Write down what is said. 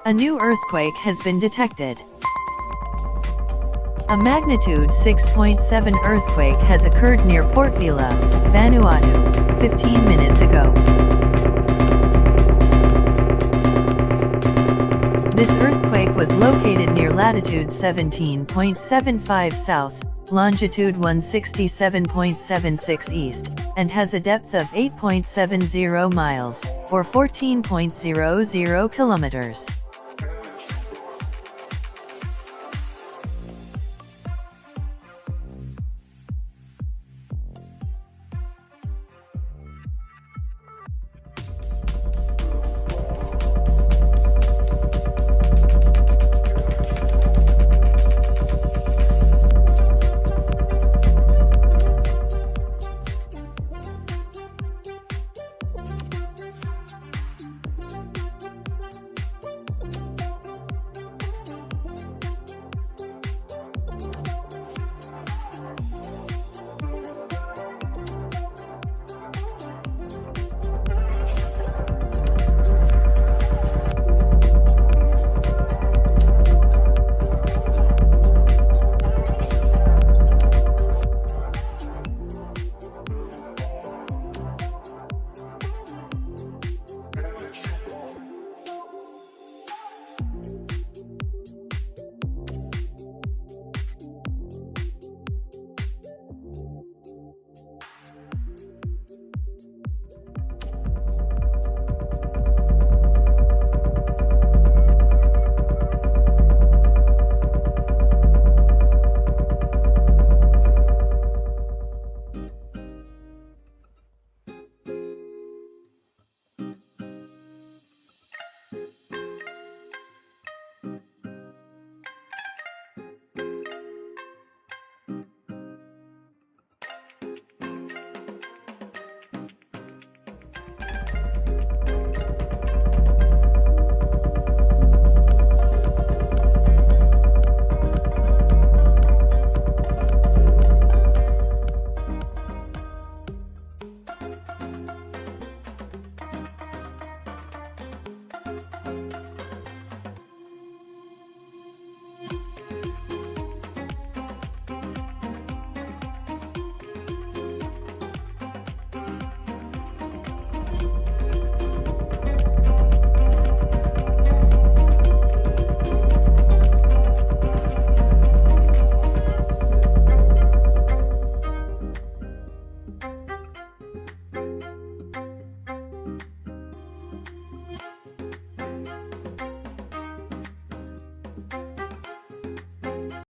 A new earthquake has been detected. A magnitude 6.7 earthquake has occurred near Port-Vila, Vanuatu, 15 minutes ago. This earthquake was located near latitude 17.75 south, longitude 167.76 east, and has a depth of 8.70 miles, or 14.00 kilometers.